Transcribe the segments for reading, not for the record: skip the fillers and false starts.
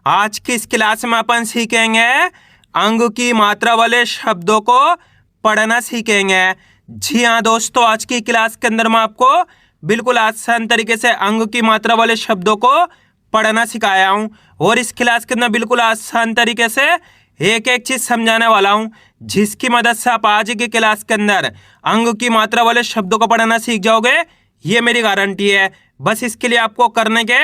आज की इस क्लास में अपन सीखेंगे अंग की मात्रा वाले शब्दों को पढ़ना सीखेंगे। जी हाँ दोस्तों, आज की क्लास के अंदर मैं आपको बिल्कुल आसान तरीके से अंग की मात्रा वाले शब्दों को पढ़ना सिखाया हूँ और इस क्लास के अंदर बिल्कुल आसान तरीके से एक एक चीज़ समझाने वाला हूँ, जिसकी मदद से आप आज की क्लास के अंदर अंग की मात्रा वाले शब्दों को पढ़ना सीख जाओगे। ये मेरी गारंटी है। बस इसके लिए आपको करने के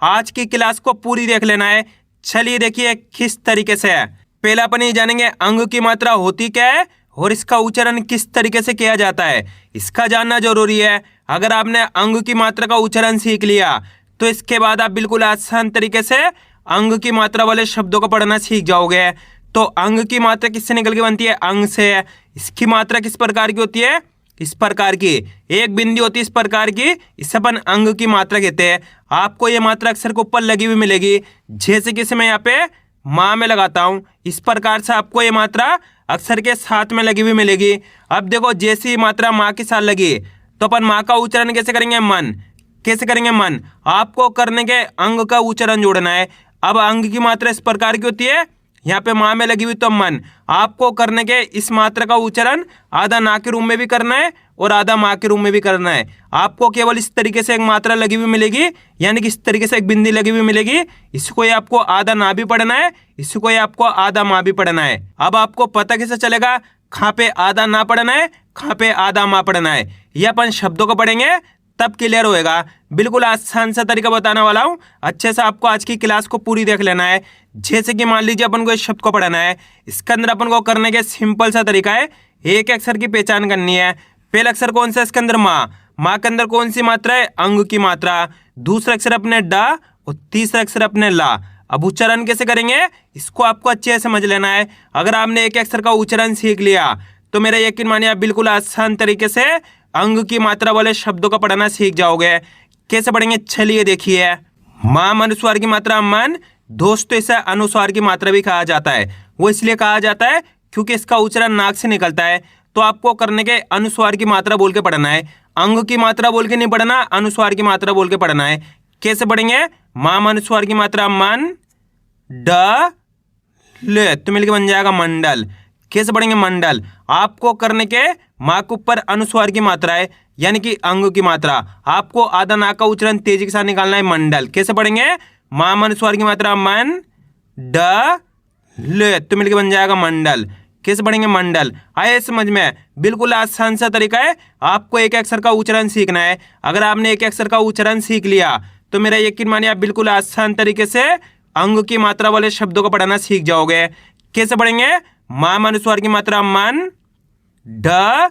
आज की क्लास को पूरी देख लेना है। चलिए देखिए किस तरीके से है। पहले अपन ये जानेंगे अंग की मात्रा होती क्या है और इसका उच्चारण किस तरीके से किया जाता है, इसका जानना जरूरी है। अगर आपने अंग की मात्रा का उच्चारण सीख लिया तो इसके बाद आप बिल्कुल आसान तरीके से अंग की मात्रा वाले शब्दों को पढ़ना सीख जाओगे। तो अंग की मात्रा किससे निकल के बनती है? अंग से। इसकी मात्रा किस प्रकार की होती है? इस प्रकार की। एक बिंदी होती है इस प्रकार की, इसे अपन अंग की मात्रा कहते हैं। आपको ये मात्रा अक्षर के ऊपर लगी हुई मिलेगी, जैसे कि मैं यहाँ पे माँ में लगाता हूँ, इस प्रकार से आपको ये मात्रा अक्षर के साथ में लगी हुई मिलेगी। अब देखो, जैसी मात्रा माँ के साथ लगी तो अपन माँ का उच्चारण कैसे करेंगे? मन। कैसे करेंगे? मन। आपको करने के अंग का उच्चारण जोड़ना है। अब अंग की मात्रा इस प्रकार की होती है, यहाँ पे माँ में लगी हुई तो मन। आपको करने के इस मात्रा का उच्चारण आधा ना के रूप में भी करना है और आधा माँ के रूप में भी करना है। आपको केवल इस तरीके से एक मात्रा लगी हुई मिलेगी, यानी कि इस तरीके से एक बिंदी लगी हुई मिलेगी। इसको ये आपको आधा ना भी पढ़ना है, इसको ये आपको आधा माँ भी पढ़ना है। अब आपको पता कैसे चलेगा कहाँ पे आधा ना पढ़ना है, कहाँ पे आधा माँ पढ़ना है? ये अपन शब्दों को पढ़ेंगे तब क्लियर होएगा। बिल्कुल आसान सा तरीका बताने वाला हूँ, अच्छे से आपको आज की क्लास को पूरी देख लेना है। जैसे कि मान लीजिए अपन को इस शब्द को पढ़ना है, इसके अंदर अपन को करने के सिंपल सा तरीका है, एक अक्षर की पहचान करनी है। पहला अक्षर कौन सा है इसके अंदर? माँ। माँ के अंदर कौन सी मात्रा है? अंग की मात्रा। दूसरा अक्षर अपने डा और तीसरा अक्षर अपने ला। अब उच्चारण कैसे करेंगे इसको आपको अच्छे से समझ लेना है। अगर आपने एक अक्षर का उच्चारण सीख लिया तो मेरा यकीन मानिए आप बिल्कुल आसान तरीके से अंग की मात्रा वाले शब्दों को पढ़ना सीख जाओगे। कैसे पढ़ेंगे चलिए देखिए। माँ अनुस्वार की मात्रा मन। दोस्तों इसे अनुस्वार की मात्रा भी कहा जाता है। वो इसलिए कहा जाता है क्योंकि इसका उच्चारण नाक से निकलता है। तो आपको करने के अनुस्वार की मात्रा बोल के पढ़ना है, अंग की मात्रा बोल के नहीं पढ़ना, अनुस्वार की मात्रा बोल के पढ़ना है। कैसे पढ़ेंगे? माँ अनुस्वार की मात्रा मन, ड ले तो मिलकर बन जाएगा मंडल। कैसे पढ़ेंगे? मंडल। आपको करने के माँ के ऊपर अनुस्वार की मात्रा है, यानी कि अंग की मात्रा। आपको आधा नाक का उच्चारण तेजी के साथ निकालना है, मंडल। कैसे पढ़ेंगे? माँ अनुस्वार की मात्रा मन, ड ले तो मिलकर बन जाएगा मंडल। कैसे पढ़ेंगे? मंडल। आए समझ में? बिल्कुल आसान सा तरीका है। आपको एक अक्षर का उच्चारण सीखना है। अगर आपने एक अक्षर का उच्चारण सीख लिया तो मेरा यकीन मानिए आप बिल्कुल आसान तरीके से अंग की मात्रा वाले शब्दों को पढ़ना सीख जाओगे। कैसे पढ़ेंगे? माँ अनुस्वार की मात्रा मन, ड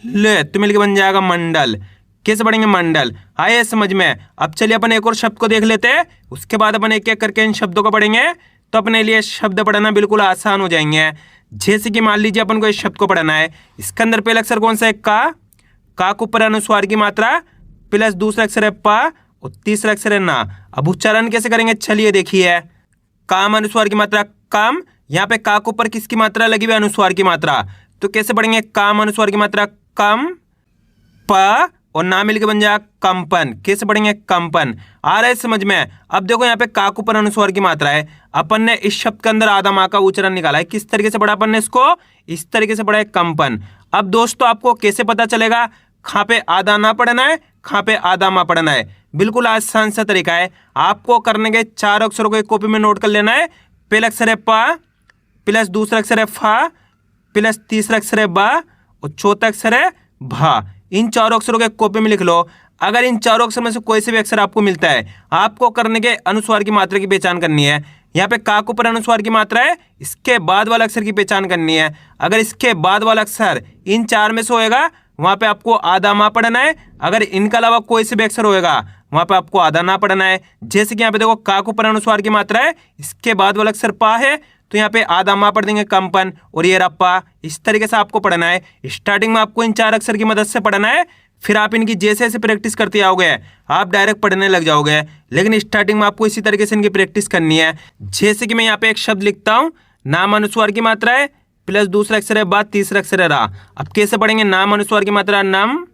ले तो मिलकर बन जाएगा मंडल। कैसे पढ़ेंगे? मंडल। आए समझ में? अब चलिए अपन एक और शब्द को देख लेते हैं, उसके बाद अपन एक एक करके इन शब्दों को पढ़ेंगे तो अपने लिए शब्द पढ़ना बिल्कुल आसान हो जाएंगे। जैसे कि मान लीजिए अपन को इस शब्द को पढ़ना है, इसके अंदर पहला अक्षर कौन सा है? का। का के ऊपर अनुस्वार की मात्रा प्लस दूसरा अक्षर है पा और तीसरा अक्षर है ना। अब उच्चारण कैसे करेंगे चलिए देखिए। काम अनुस्वार की मात्रा काम। यहाँ पे का के ऊपर किसकी मात्रा लगी हुई? अनुस्वार की मात्रा। तो कैसे पढ़ेंगे? काम अनुस्वार की मात्रा कम, प और ना मिलके बन जाएगा कंपन। कैसे पढ़ेंगे? कंपन। आ रहा है समझ में? अब देखो यहाँ पे का के ऊपर अनुस्वार की मात्रा है, अपन ने इस शब्द के अंदर आधा माँ का उच्चारण निकाला है। किस तरीके से पढ़ा अपन ने इसको? इस तरीके से पढ़ा है, कंपन। अब दोस्तों आपको कैसे पता चलेगा कहाँ पे आधा ना पढ़ना है, कहाँ पे आधा माँ पढ़ना है? बिल्कुल आसान सा तरीका है। आपको करने के चार अक्षरों को एक कॉपी में नोट कर लेना है। पहला अक्षर है पा प्लस दूसरा अक्षर है फा प्लस तीसरा अक्षर है बा और चौथा अक्षर है भा। इन चारों अक्षरों को एक कॉपी में लिख लो। अगर इन चारों अक्षर में से कोई से भी अक्षर आपको मिलता है, आपको करने के अनुस्वार की मात्रा की पहचान करनी है। यहाँ पे का के ऊपर अनुस्वार की मात्रा है, इसके बाद वाला अक्षर की पहचान करनी है। अगर इसके बाद वाला अक्षर इन चार में से होएगा वहाँ पे आपको आधा माँ पढ़ना है। अगर इनके अलावा कोई से भी अक्षर होएगा वहाँ पे आपको आधा ना पढ़ना है। जैसे कि यहाँ पे देखो का के ऊपर अनुस्वार की मात्रा है, इसके बाद वाला अक्षर पा है तो यहाँ पे आधा माँ पढ़ देंगे कंपन और ये रप्पा। इस तरीके से आपको पढ़ना है। स्टार्टिंग में आपको इन चार अक्षर की मदद से पढ़ना है, फिर आप इनकी जैसे जैसे प्रैक्टिस करते आओगे आप डायरेक्ट पढ़ने लग जाओगे। लेकिन स्टार्टिंग में आपको इसी तरीके से इनकी प्रैक्टिस करनी है। जैसे कि मैं यहाँ पे एक शब्द लिखता हूँ, नाम अनुस्वार की मात्रा है प्लस दूसरा अक्षर है बा, तीसरा अक्षर है रा। अब कैसे पढ़ेंगे? नाम अनुस्वार की मात्रा नम,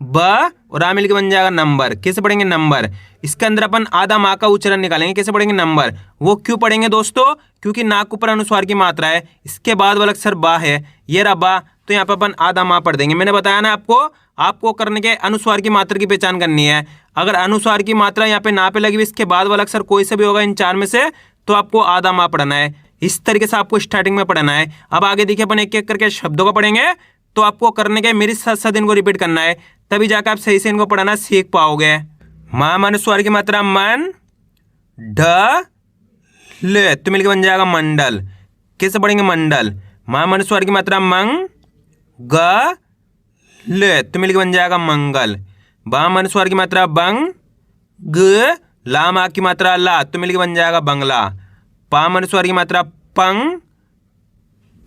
ब और आ मिलके बन जाएगा नंबर। कैसे पढ़ेंगे? नंबर। इसके अंदर अपन आधा माँ का उच्चारण निकालेंगे। कैसे पढ़ेंगे? नंबर। वो क्यों पढ़ेंगे दोस्तों? क्योंकि नाक ऊपर अनुस्वार की मात्रा है, इसके बाद वाला अक्षर बा है, ये रहा बा, तो यहाँ पर अपन आधा माँ पढ़ देंगे। मैंने बताया ना आपको करने के अनुस्वार की मात्रा की पहचान करनी है। अगर अनुस्वार की मात्रा यहाँ पे ना पे लगी हुई, इसके बाद वाला अक्षर कोई से भी होगा इन चार में से, तो आपको आधा माँ पढ़ना है। इस तरीके से आपको स्टार्टिंग में पढ़ना है। अब आगे देखिए अपन एक एक करके शब्दों को पढ़ेंगे, तो आपको करने के मेरे साथ साथ इनको रिपीट करना है, तभी जाकर आप सही से इनको पढ़ना सीख पाओगे। माम अनुस्वार की मात्रा मन, ढ ल, तो मिलकर बन जाएगा मंडल। कैसे पढ़ेंगे? मंडल। माम अनुस्वार की मात्रा मंग, ग ल, तो मिलकर बन जाएगा मंगल। बाम अनुस्वार की मात्रा बंग, ग, लाम आ की मात्रा ला, तो मिलकर बन जाएगा बंगला। पाम अनुस्वार की मात्रा पंग,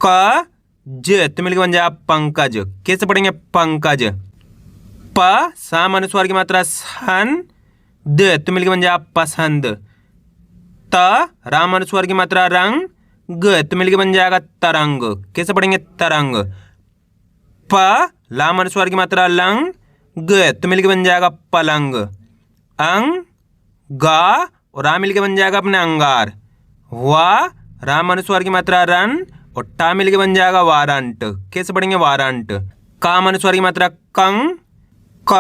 क, ज, तो मिलकर बन जाएगा पंकज। कैसे पढ़ेंगे? पंकज। प, साम अनुस्वार की मात्रा सन, द, तो मिलकर बन जाएगा पसंद। त, राम अनुस्वार की मात्रा रंग, ग, तो मिलकर बन जाएगा तरंग। कैसे पढ़ेंगे? तरंग। प, लाम अनुस्वार की मात्रा लंग, ग, तो मिलकर बन जाएगा पलंग। अंग, गा और रा मिलकर बन जाएगा अपने अंगार। वा, राम अनुस्वार की मात्रा रन और टा मिलकर बन जाएगा वारंट। कैसे पढ़ेंगे? वारंट। काम अनुस्वार की मात्रा कंग, क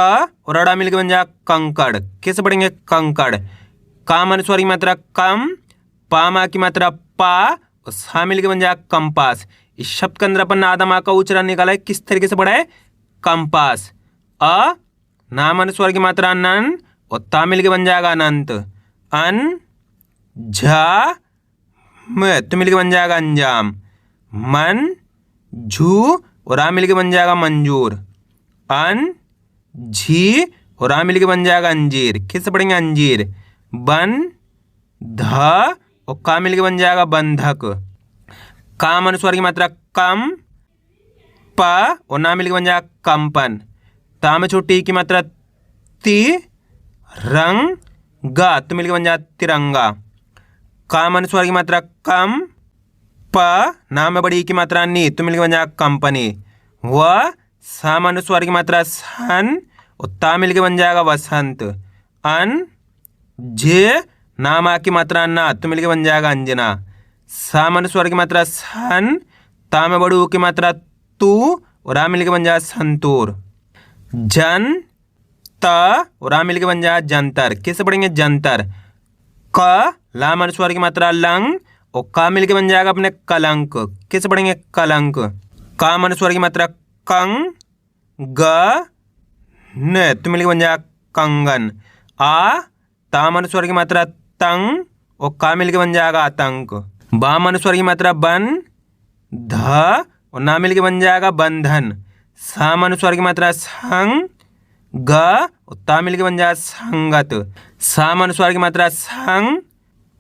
और अड़ा मिलकर बन जाएगा कंकड़। कैसे पढ़ेंगे? कंकड़। काम अनुस्वार की मात्रा कम, पामा की मात्रा पा और सा मिलकर बन जाएगा कंपास। इस शब्द के अंदर अपन आधा माँ का उच्चारण निकाला है, किस तरीके से पढ़ा है? कंपास। अ, नाम अनुस्वार की मात्रा नन और ता मिलकर बन जाएगा अनंत। अन, झा म, तो मिलकर बन जाएगा अंजाम। मन, झू और आ मिलकर बन जाएगा मंजूर। अन, झी और आ मिलकर बन जाएगा अंजीर। कैसे पढ़ेंगे? अंजीर। बन, ध और का मिलकर बन जाएगा बंधक। काम अनुस्वार की मात्रा कम, प और ना मिलकर बन जाएगा कंपन। ता में छोटी की मात्रा ती, रंग, गा, तो मिलकर बन जाएगा तिरंगा। काम अनुस्वार की मात्रा कम, प, नाम में बड़ी की मात्रा नी, तो मिलकर बन जाएगा कंपनी। व, साम अनुस्वार की मात्रा सन और ता मिलकर बन जाएगा वसंत। अन, जे, नाम आ की मात्रा ना, तो मिलकर बन जाएगा अंजना। साम अनुस्वार की मात्रा सन, ता में बड़ी की मात्रा तू और आ मिलकर बन जाएगा संतूर। जन, त और आ मिलकर बन जाएगा जंतर। कैसे पढ़ेंगे? जंतर। क, लाम अनुस्वार की मात्रा लंग और का मिलकर बन जाएगा अपने कलंक। कैसे पढ़ेंगे? कलंक। काम अनुस्वार की मात्रा कंग, ग, न, तो मिलकर बन जाएगा कंगन। आ, ताम अनुस्वार की मात्रा तंग और का मिलकर बन जाएगा आतंक। बाम अनुस्वार की मात्रा बन, ध और ना मिलकर बन जाएगा बंधन। साम अनुस्वार की मात्रा संग, ग और ता मिलकर बन जाएगा संगत। साम अनुस्वार की मात्रा संग,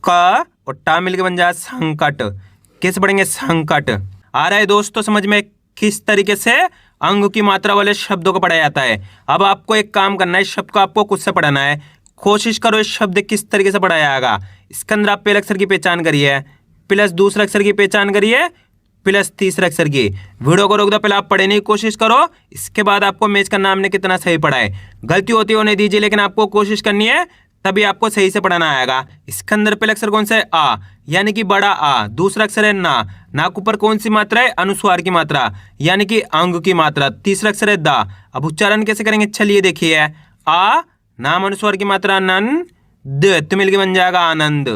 क और टा मिलकर बन जाएगा संकट। कैसे पढ़ेंगे? संकट। आ रहा है दोस्तों समझ में किस तरीके से अंग की मात्रा वाले शब्दों को पढ़ा जाता है? अब आपको एक काम करना है, इस शब्द को आपको खुद से पढ़ना है। कोशिश करो इस शब्द किस तरीके से पढ़ाया जाएगा। इसके अंदर आप पहले अक्षर की पहचान करिए, प्लस दूसरे अक्षर की पहचान करिए, प्लस तीसरे अक्षर की। वीडियो को रोक दो, पहले आप पढ़ने की कोशिश करो, इसके बाद आपको मैच करना हमने कितना सही पढ़ा है। गलती होती होने दीजिए, लेकिन आपको कोशिश करनी है, तभी आपको सही से पढ़ना आएगा। इसके अंदर पहले अक्षर कौन सा है? आ, यानी कि बड़ा आ। दूसरा अक्षर है ना, नाक ऊपर कौन सी मात्रा है? अनुस्वार की मात्रा, यानी कि अंग की मात्रा। तीसरा अक्षर है दा। अब उच्चारण कैसे करेंगे? चलिए देखिए। आ, नाम अनुस्वार की मात्रा नन, द, तो मिलकर बन जाएगा आनंद।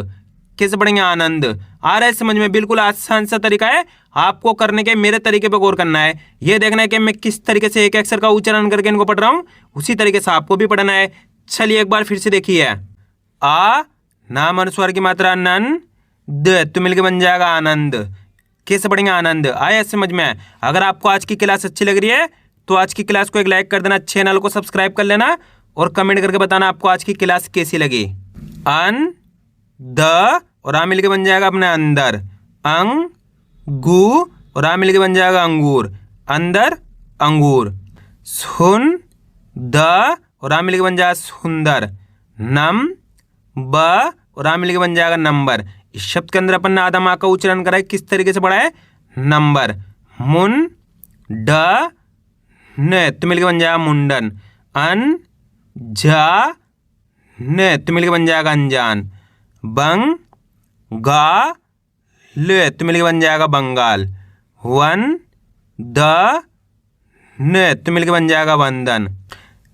कैसे पढ़ेंगे? आनंद। आ रहा है समझ में? बिल्कुल आसान सा तरीका है, आपको करने के मेरे तरीके पे गौर करना है। ये देखना है कि मैं किस तरीके से एक अक्षर का उच्चारण करके इनको पढ़ रहा हूँ, उसी तरीके से आपको भी पढ़ना है। चलिए एक बार फिर से देखिए। आ, नाम अनुस्वार की मात्रा नन, द, तो मिलकर बन जाएगा आनंद। कैसे पढ़ेंगे? आनंद। आया समझ में? अगर आपको आज की क्लास अच्छी लग रही है तो आज की क्लास को एक लाइक कर देना, चैनल को सब्सक्राइब कर लेना और कमेंट करके बताना आपको आज की क्लास कैसी लगी। अन, द और आ मिलकर बन जाएगा अपने अंदर। अंग, गु और आ मिलकर बन जाएगा अंगूर। अंदर, अंगूर। सुन, द और आ मिलकर बन जाएगा सुंदर। नम, ब और आ मिलकर बन जाएगा नंबर। इस शब्द के अंदर अपन ने आधा माँ का उच्चारण करा है, किस तरीके से पढ़ा है? नंबर। मुन, ड, न, तो मिलकर बन जाएगा मुंडन। अन जा न तो मिलकर बन जाएगा अंजान। बंग गा ले तो मिलकर बन जाएगा बंगाल। वन द न तो मिलकर बन जाएगा वंदन।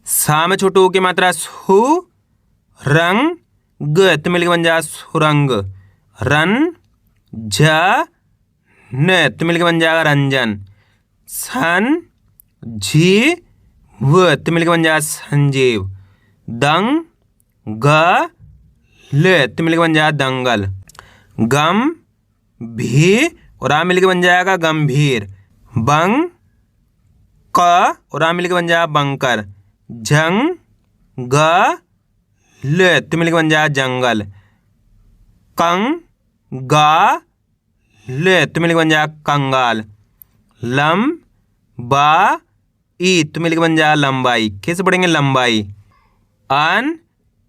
सा में छोटू की मात्रा सु रंग ग तो मिलकर बन जाएगा सुरंग। रन झ न तो मिलकर बन जाएगा रंजन। सन झी व तो मिलकर बन जाएगा संजीव। दंग ग ले तो मिलकर बन जाएगा दंगल। गम भी और आ मिलकर बन जाएगा गंभीर। बंग क और आ मिलकर बन जाएगा बंकर। जंग ग ले तो मिलकर बन जाएगा जंगल। कंग गा ले तो मिलकर बन जाएगा कंगाल। लम बा ई तो मिलकर बन जाएगा लंबाई। कैसे पढ़ेंगे लंबाई। अन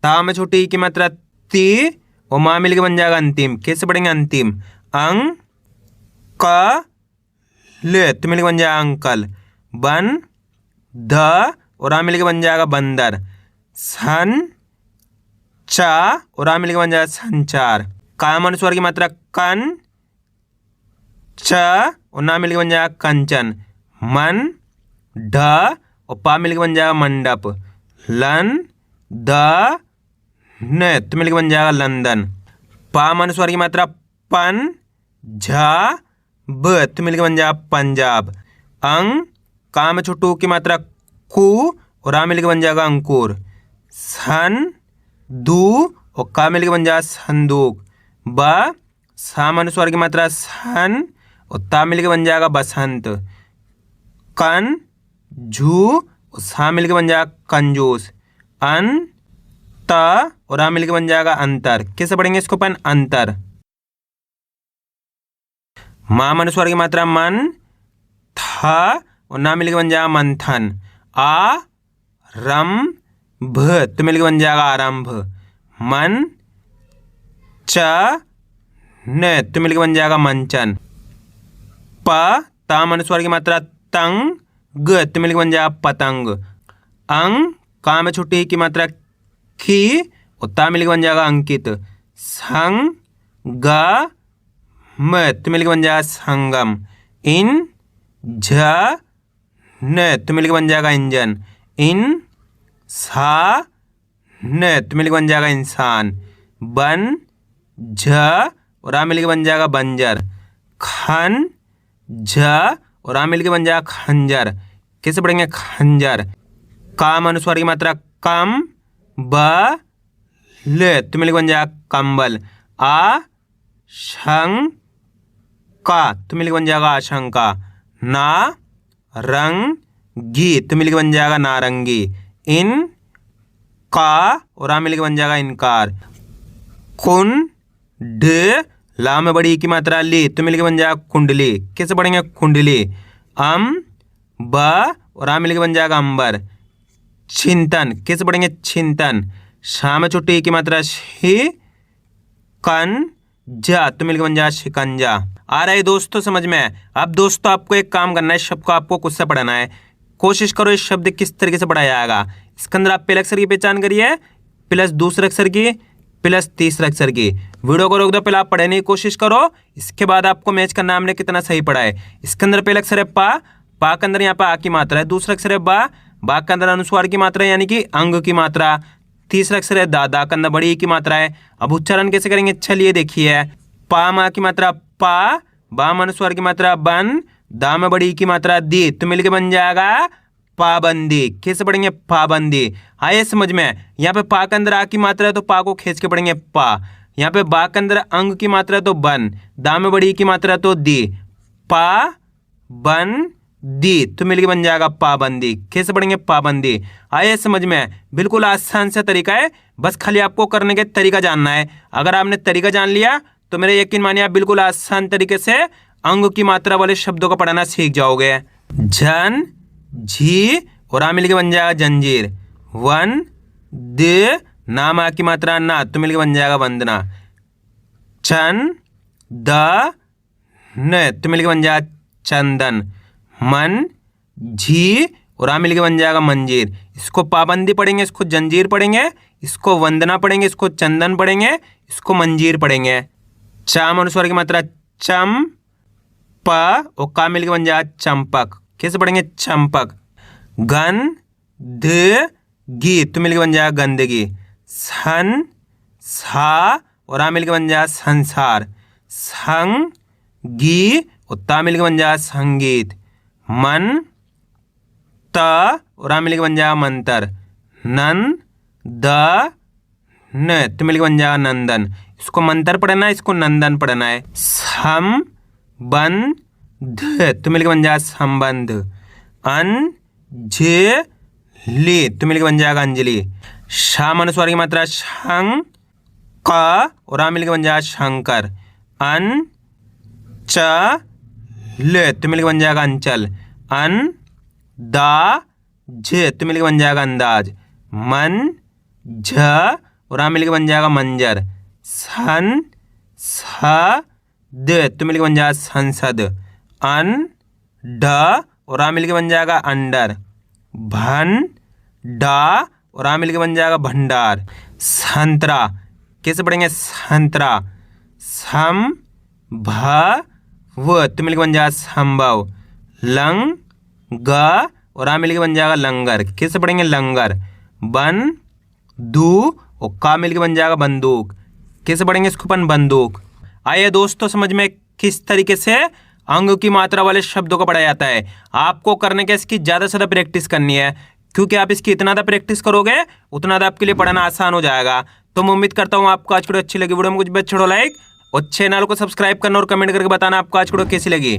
ता में छोटी ई की मात्रा ती और माँ मिलकर बन जाएगा अंतिम। कैसे पढ़ेंगे अंतिम। अंग क ले तो मिलकर बन जाएगा अंकल। बन ध और आ मिलकर बन जाएगा बंदर। सन चा और आ मिलकर बन जाएगा संचार। काम अनुस्वार की मात्रा कन च और ना मिलकर बन जाएगा कंचन। मन ढ और पा मिलकर बन जाएगा मंडप। लन द न तो मिलकर बन जाएगा लंदन। पाम अनुस्वार की मात्रा पन झा ब तो मिलकर बन जाएगा पंजाब। अंग काम में छोटू की मात्रा कु और आ मिलकर बन जाएगा अंकुर। सन दू और का मिलकर बन जाएगा संदूक। ब साम अनुस्वार की मात्रा सन और ता मिलकर बन जाएगा बसंत। कन झू और सा मिलकर बन जाएगा कंजूस। अन त और आ मिलकर बन जाएगा अंतर। कैसे पढ़ेंगे इसको अपन अंतर। माम अनुस्वार की मात्रा मन था और ना मिलकर बन जाएगा मंथन। आ रम भ तो मिलकर बन जाएगा आरंभ। मन च न तो मिलकर बन जाएगा मंचन। प ताम अनुस्वार की मात्रा तंग ग तो मिलकर बन जाएगा पतंग। अंग का में छोटी की मात्रा खी और ता मिलकर बन जाएगा अंकित। संग ग म तो मिलकर बन जाएगा संगम। इन झ न तो मिलकर बन जाएगा इंजन। इन सा न तो मिलकर बन जाएगा इंसान। बन झ और आ मिलकर बन जाएगा बंजर। खन झ और आ मिलकर बन जाएगा खंजर। कैसे पढ़ेंगे खंजर। काम अनुस्वार की मात्रा कम ब ले तो मिलकर बन जाएगा कंबल। आ शंग का तो मिलकर बन जाएगा आशंका। ना रंग गी तो मिलकर बन जाएगा नारंगी। इन का और आ मिलकर बन जाएगा इनकार। कुन ड ला में बड़ी की मात्रा ली तो मिलकर बन जाएगा कुंडली। कैसे पढ़ेंगे कुंडली। अम ब और आ मिलकर बन जाएगा अंबर। चिंतन। कैसे पढ़ेंगे चिंतन। शा में छोटी की मात्रा शी कन जा तो मिलकर बन जाएगा शिकंजा। आ रहा है दोस्तों समझ में। अब दोस्तों आपको एक काम करना है, शब्द को आपको खुद से पढ़ना है। कोशिश करो इस शब्द किस तरीके से पढ़ाया जाएगा। इसके अंदर आप पहले अक्षर की पहचान करिए प्लस दूसरे अक्षर की प्लस तीसरे अक्षर की। वीडियो को रोक दो, पहले आप पढ़ने की कोशिश करो, इसके बाद आपको मैच करना हमने कितना सही पढ़ा है। इसके अंदर पहले अक्षर है पा, पा के अंदर यहाँ पे आ की मात्रा है। दूसरा अक्षर है बा, बा के अंदर अनुस्वार की मात्रा है यानी कि अंग की मात्रा। तीसरा अक्षर है दा, दा के अंदर बड़ी की मात्रा है। अब उच्चारण कैसे करेंगे चलिए देखिए। पा मा की मात्रा पा, बा में अनुस्वार की मात्रा बन, दा में बड़ी की मात्रा दी तो मिलके बन जाएगा पाबंदी। कैसे पढ़ेंगे पाबंदी। आइए समझ में। यहाँ पे पा के अंदर आ की मात्रा है तो पा को खींच के पढ़ेंगे पा। यहाँ पे बा के अंदर अंग की मात्रा है तो बन, दा में बड़ी की मात्रा तो दी, पा बन दी तो मिलके बन जाएगा पाबंदी। कैसे पढ़ेंगे पाबंदी। आइए समझ में। बिल्कुल आसान सा तरीका है, बस खाली आपको करने के तरीका जानना है। अगर आपने तरीका जान लिया तो मेरे यकीन मानिए आप बिल्कुल आसान तरीके से अंग की मात्रा वाले शब्दों को पढ़ना सीख जाओगे। जन झी और आ मिलके बन जाएगा जंजीर। वन द नाम आ की मात्रा ना तो मिलके बन जाएगा वंदना। चन द न तो मिलके बन जाएगा चंदन। मन झी और आ मिलके बन जाएगा मंजीर। इसको पाबंदी पढ़ेंगे, इसको जंजीर पढ़ेंगे, इसको वंदना पढ़ेंगे, इसको चंदन पढ़ेंगे, इसको मंजीर पढ़ेंगे। चाम अनुस्वार की मात्रा चम प और का मिलके बन जाएगा चंपक। कैसे पढ़ेंगे? चंपक। गन ध गी तो मिलके बन जाएगा गंदगी। सन सा और आ मिलके बन जाएगा संसार। संग गी और ता मिलके बन जाएगा संगीत। मन त और आ मिलके बन जाएगा मंत्र। नन द न तो मिलके बन जाएगा नंदन। इसको मंत्र पढ़ना है, इसको नंदन पढ़ना है। सम बन ध तो मिलके बन जाएगा संबंध। अन जे ली तो मिलके बन जाएगा अंजलि। शाम अनुस्वार की मात्रा शंग क और आ मिलके बन जाएगा शंकर। अन च ल तो मिलके बन जाएगा अंचल। अन दा झ तो मिलके बन जाएगा अंदाज। मन झ और आ मिलके बन जाएगा मंजर। सन स द तो मिलके बन जाएगा संसद। अन ड और आ मिलके बन जाएगा अंडर। भन डा और आ मिलके बन जाएगा भंडार। संतरा कैसे पढ़ेंगे? संतरा। सम भ व तो मिलके बन जाएगा संभव। लंग ग और आ मिलके बन जाएगा लंगर। कैसे पढ़ेंगे? लंगर। बन दू और का मिलके बन जाएगा बंदूक। कैसे पढ़ेंगे इसको अपन? बंदूक। आइए दोस्तों समझ में किस तरीके से अंग की मात्रा वाले शब्दों को पढ़ा जाता है। आपको करने के इसकी ज़्यादा से ज़्यादा प्रैक्टिस करनी है, क्योंकि आप इसकी इतना ज़्यादा प्रैक्टिस करोगे उतना ज़्यादा आपके लिए पढ़ना आसान हो जाएगा। तो मैं उम्मीद करता हूँ आपको आज की वीडियो अच्छी लगी। वीडियो में कुछ भी छोड़ो लाइक और चैनल को सब्सक्राइब करना और कमेंट करके बताना आपको आज की वीडियो कैसी लगी।